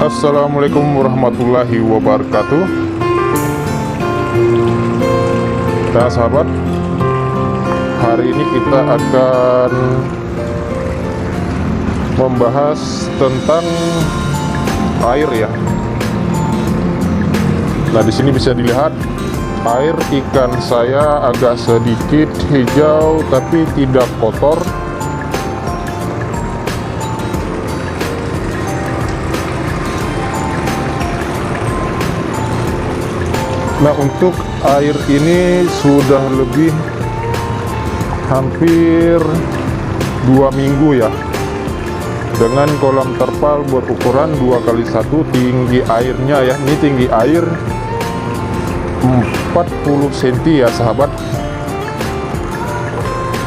Assalamualaikum warahmatullahi wabarakatuh. Nah sahabat, hari ini kita akan membahas tentang air ya. Nah di sini bisa dilihat air ikan saya agak sedikit hijau tapi tidak kotor. Nah untuk air ini sudah lebih hampir 2 minggu ya, dengan kolam terpal berukuran 2x1. Tinggi airnya ya, ini tinggi air 40 cm ya sahabat.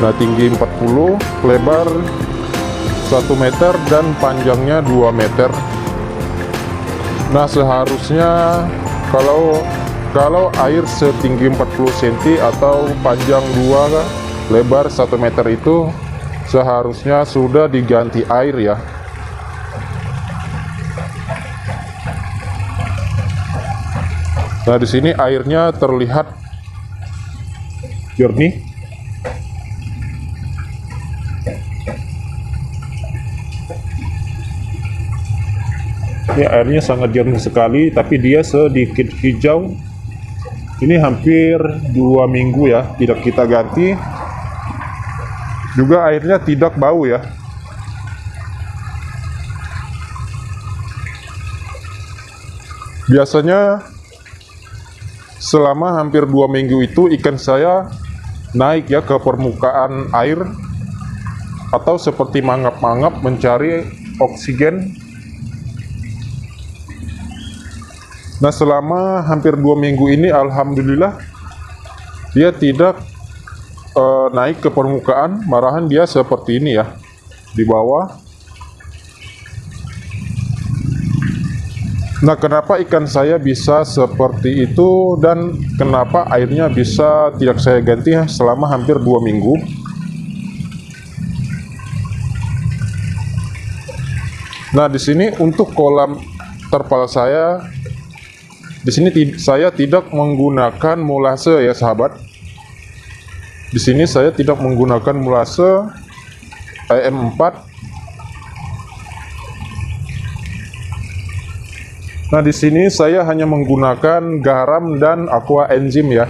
Nah tinggi 40, lebar 1 meter dan panjangnya 2 meter. Nah seharusnya kalau air setinggi 40 cm atau panjang 2, lebar 1 meter itu seharusnya sudah diganti air ya. Nah di sini airnya terlihat jernih. Ini airnya sangat jernih sekali, tapi dia sedikit hijau. Ini hampir 2 minggu ya tidak kita ganti. Juga airnya tidak bau ya. Biasanya selama hampir 2 minggu itu ikan saya naik ya ke permukaan air, atau seperti mangap-mangap mencari oksigen. Nah selama hampir 2 minggu ini alhamdulillah dia tidak naik ke permukaan, malahan dia seperti ini ya di bawah. Nah kenapa ikan saya bisa seperti itu dan kenapa airnya bisa tidak saya ganti selama hampir 2 minggu? Nah di sini untuk kolam terpal saya, di sini saya tidak menggunakan mulase ya sahabat. Di sini saya tidak menggunakan mulase EM4. Nah di sini saya hanya menggunakan garam dan aqua enzim ya.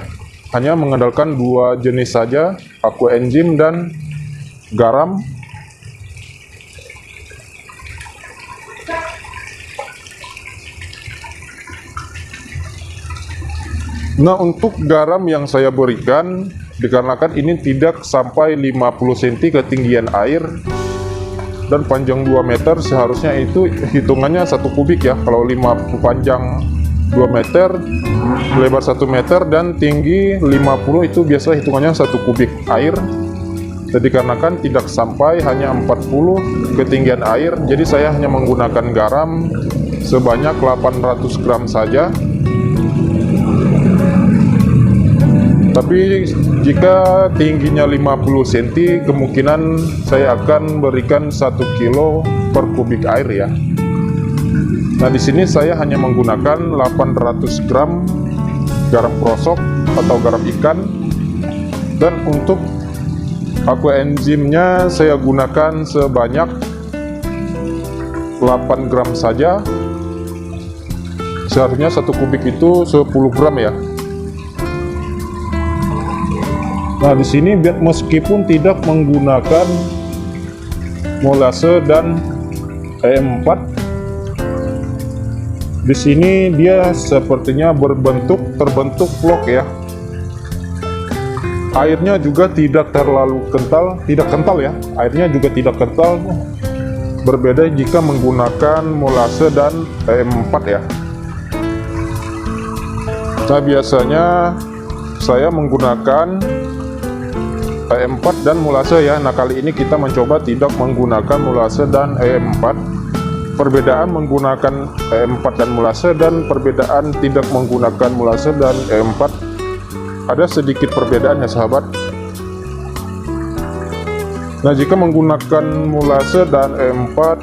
Hanya mengandalkan 2 jenis saja, aqua enzim dan garam. Nah untuk garam yang saya berikan, dikarenakan ini tidak sampai 50 cm ketinggian air dan panjang 2 meter, seharusnya itu hitungannya 1 kubik ya. Kalau 50 panjang 2 meter, lebar 1 meter dan tinggi 50, itu biasa hitungannya 1 kubik air. Jadi dikarenakan tidak sampai, hanya 40 ketinggian air, jadi saya hanya menggunakan garam sebanyak 800 gram saja. Tapi jika tingginya 50 cm, kemungkinan saya akan berikan 1 kilo per kubik air ya. Nah di sini saya hanya menggunakan 800 gram garam krosok atau garam ikan, dan untuk aqua enzimnya saya gunakan sebanyak 8 gram saja. Seharusnya 1 kubik itu 10 gram ya. Nah di sini meskipun tidak menggunakan molase dan EM4, di sini dia sepertinya terbentuk vlog ya. Airnya juga tidak terlalu kental, tidak kental ya. Airnya juga tidak kental. Berbeda jika menggunakan molase dan EM4 ya. Nah biasanya saya menggunakan EM4 dan molase ya. Nah kali ini kita mencoba tidak menggunakan molase dan EM4. Perbedaan menggunakan EM4 dan molase dan perbedaan tidak menggunakan molase dan EM4 ada sedikit perbedaan ya sahabat. Nah jika menggunakan molase dan EM4,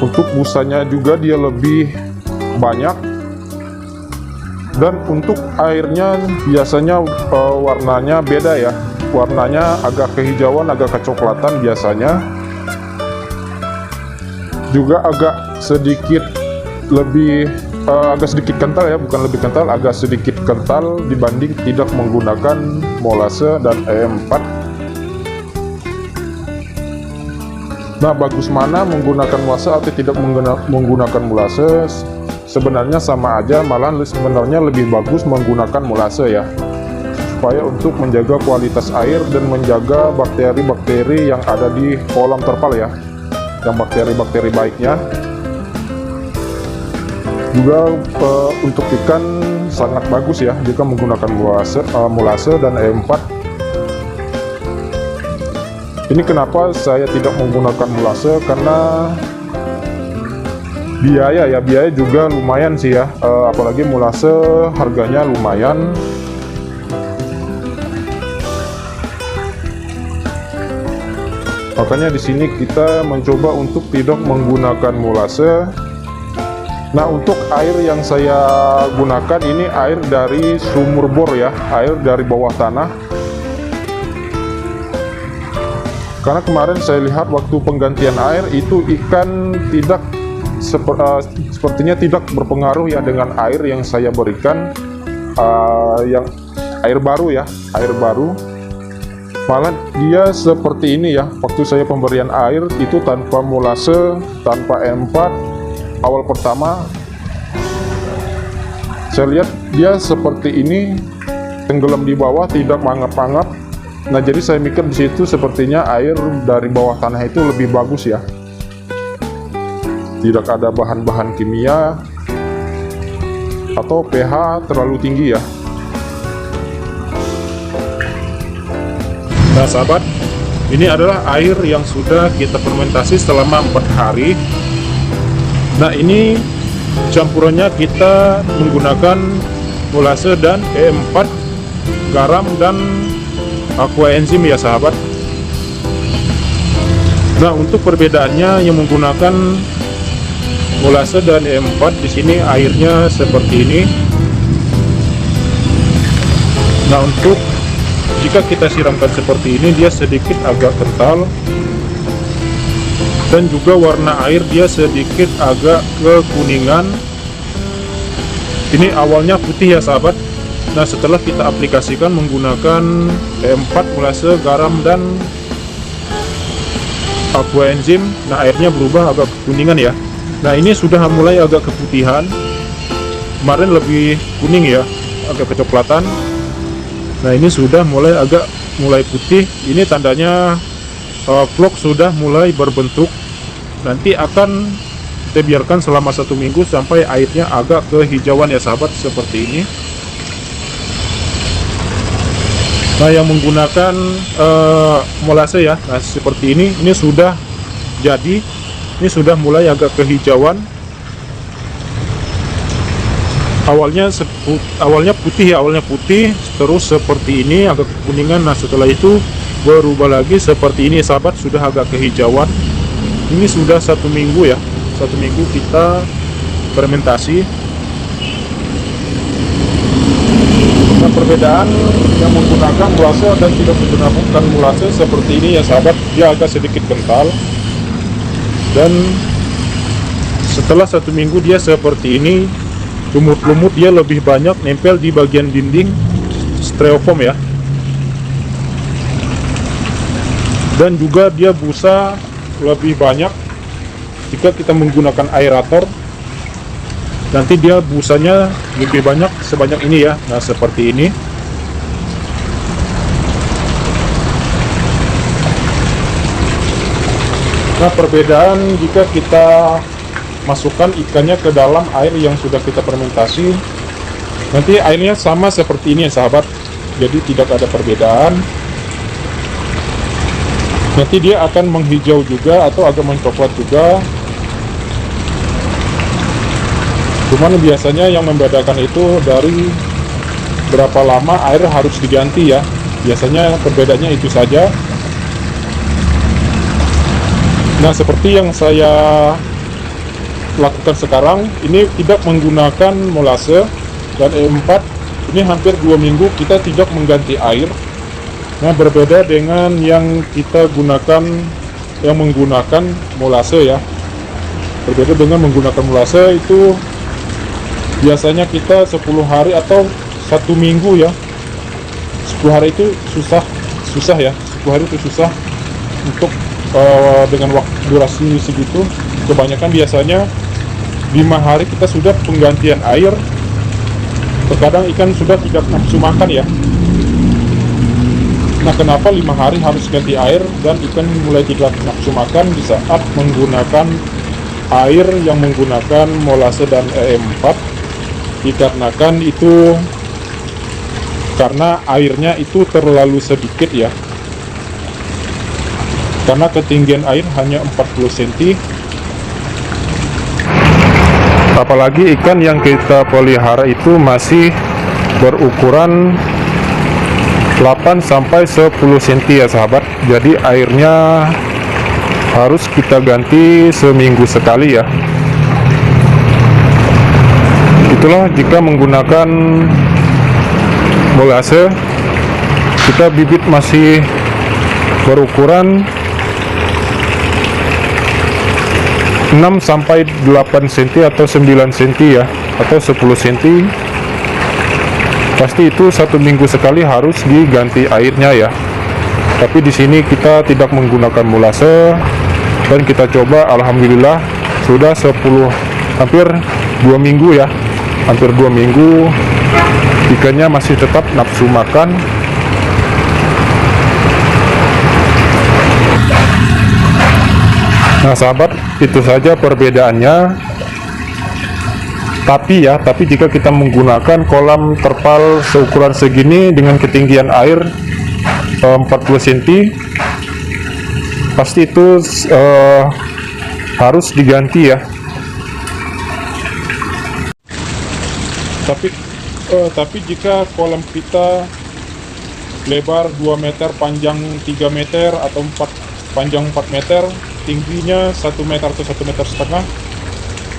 Untuk busanya juga dia lebih banyak, dan untuk airnya biasanya warnanya beda ya, warnanya agak kehijauan, agak kecoklatan biasanya, juga agak sedikit lebih agak sedikit kental ya, bukan lebih kental, agak sedikit kental dibanding tidak menggunakan molase dan E4. Nah, bagus mana menggunakan molase atau tidak menggunakan molase? Sebenarnya sama aja, malah sebenarnya lebih bagus menggunakan molase ya, supaya untuk menjaga kualitas air dan menjaga bakteri-bakteri yang ada di kolam terpal ya, yang bakteri-bakteri baiknya. Juga untuk ikan sangat bagus ya jika menggunakan molase dan E4. Ini kenapa saya tidak menggunakan molase, karena biaya juga lumayan sih ya, apalagi molase harganya lumayan. Makanya di sini kita mencoba untuk tidak menggunakan molase. Nah, untuk air yang saya gunakan ini air dari sumur bor ya, air dari bawah tanah. Karena kemarin saya lihat waktu penggantian air itu ikan tidak sepertinya tidak berpengaruh ya dengan air yang saya berikan, yang air baru ya, air baru. Malah dia seperti ini ya, waktu saya pemberian air itu tanpa molase, tanpa E4 awal pertama, saya lihat dia seperti ini, tenggelam di bawah, tidak mangap-mangap. Nah, jadi saya mikir di situ sepertinya air dari bawah tanah itu lebih bagus ya, tidak ada bahan-bahan kimia atau pH terlalu tinggi ya. Nah sahabat, ini adalah air yang sudah kita fermentasi selama 4 hari. Nah, ini campurannya kita menggunakan molase dan E4, garam dan aqua enzim ya sahabat. Nah, untuk perbedaannya yang menggunakan molase dan E4 di sini airnya seperti ini. Nah, untuk jika kita siramkan seperti ini, dia sedikit agak kental, dan juga warna air dia sedikit agak kekuningan. Ini awalnya putih ya sahabat. Nah, setelah kita aplikasikan menggunakan E4, molase, garam dan aqua enzim, nah airnya berubah agak kekuningan ya. Nah, ini sudah mulai agak keputihan. Kemarin lebih kuning ya, agak kecoklatan. Nah, ini sudah mulai putih. Ini tandanya vlog sudah mulai berbentuk. Nanti akan kita biarkan selama 1 minggu sampai airnya agak kehijauan ya sahabat, seperti ini. Nah, yang menggunakan molase ya, nah seperti ini sudah jadi, ini sudah mulai agak kehijauan. Awalnya putih, terus seperti ini agak kekuningan. Nah, setelah itu berubah lagi seperti ini sahabat, sudah agak kehijauan. Ini sudah 1 minggu ya, 1 minggu kita fermentasi. Nah, perbedaan yang menggunakan molase dan tidak menggunakan molase seperti ini ya sahabat, dia agak sedikit kental, dan setelah 1 minggu dia seperti ini, lumut-lumut dia lebih banyak nempel di bagian dinding styrofoam ya, dan juga dia busa lebih banyak. Jika kita menggunakan aerator, nanti dia busanya lebih banyak sebanyak ini ya. Nah, seperti ini. Nah, perbedaan jika kita masukkan ikannya ke dalam air yang sudah kita fermentasi, nanti airnya sama seperti ini ya sahabat, jadi tidak ada perbedaan. Nanti dia akan menghijau juga atau agak mencoklat juga. Cuman biasanya yang membedakan itu dari berapa lama air harus diganti ya. Biasanya perbedaannya itu saja. Nah, seperti yang saya lakukan sekarang ini tidak menggunakan molase, dan E4 ini hampir 2 minggu kita tidak mengganti air. Nah, berbeda dengan yang kita gunakan yang menggunakan molase ya. Berbeda dengan menggunakan molase, itu biasanya kita 10 hari atau 1 minggu ya. 10 hari itu susah ya. 10 hari itu susah untuk dengan waktu durasi segitu. Kebanyakan biasanya 5 hari kita sudah penggantian air. Terkadang ikan sudah tidak nafsu makan ya. Nah, kenapa 5 hari harus ganti air dan ikan mulai tidak nafsu makan di saat menggunakan air yang menggunakan molase dan E4? Dikarenakan itu karena airnya itu terlalu sedikit ya. Karena ketinggian air hanya 40 cm. Apalagi ikan yang kita pelihara itu masih berukuran 8-10 cm ya sahabat. Jadi airnya harus kita ganti seminggu sekali ya. Itulah jika menggunakan molase, kita bibit masih berukuran 6-8 cm atau 9 cm ya, atau 10 cm. Pasti itu 1 minggu sekali harus diganti airnya ya. Tapi di sini kita tidak menggunakan molase dan kita coba, alhamdulillah sudah hampir 2 minggu ya. Hampir 2 minggu ikannya masih tetap nafsu makan. Nah sahabat, itu saja perbedaannya. Tapi jika kita menggunakan kolam terpal seukuran segini dengan ketinggian air 40 cm, pasti itu harus diganti ya. Tapi jika kolam kita lebar 2 meter, panjang 3 meter atau panjang 4 meter, tingginya 1 meter atau 1,5 meter,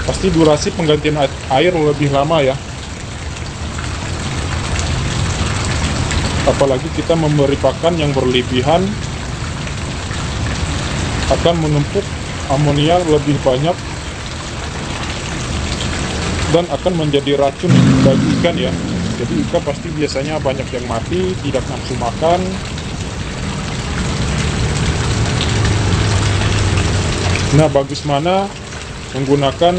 pasti durasi penggantian air lebih lama ya. Apalagi kita memberi pakan yang berlebihan akan menumpuk amonia lebih banyak dan akan menjadi racun bagi ikan ya. Jadi ikan pasti biasanya banyak yang mati, tidak nafsu makan. Nah, bagus mana menggunakan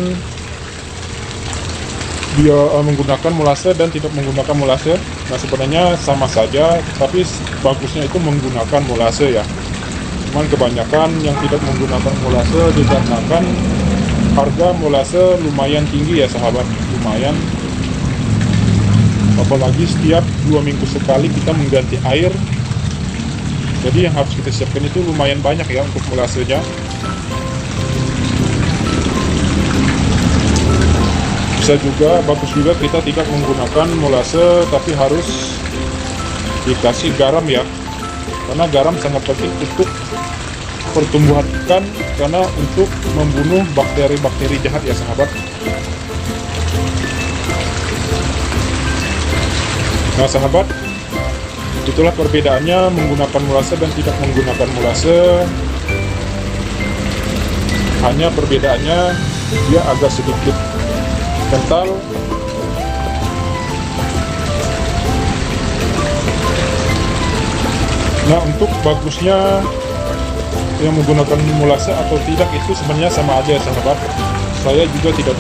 menggunakan molase dan tidak menggunakan molase? Nah, sebenarnya sama saja, tapi bagusnya itu menggunakan molase ya. Cuman kebanyakan yang tidak menggunakan molase dikarenakan harga molase lumayan tinggi ya sahabat, lumayan. Apalagi setiap 2 minggu sekali kita mengganti air. Jadi yang harus kita siapkan itu lumayan banyak ya untuk molasenya. Bisa juga, bagus juga kita tidak menggunakan molase, tapi harus dikasih garam ya. Karena garam sangat penting untuk pertumbuhan ikan, karena untuk membunuh bakteri-bakteri jahat ya sahabat. Nah sahabat, itulah perbedaannya menggunakan molase dan tidak menggunakan molase. Hanya perbedaannya dia agak sedikit kental. Nah, untuk bagusnya yang menggunakan molase atau tidak itu sebenarnya sama aja sahabat. Saya juga tidak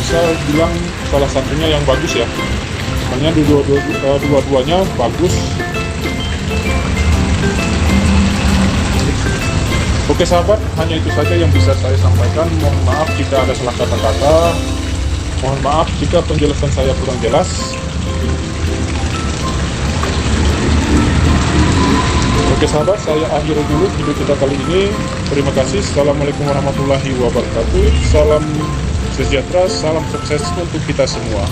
bisa bilang salah satunya yang bagus ya. Sebenarnya dua-duanya bagus. Oke sahabat, hanya itu saja yang bisa saya sampaikan. Mohon maaf jika ada salah kata-kata. Mohon maaf jika penjelasan saya kurang jelas. Oke sahabat, saya akhiri dulu video kita kali ini. Terima kasih. Assalamualaikum warahmatullahi wabarakatuh. Salam sejahtera, salam sukses untuk kita semua.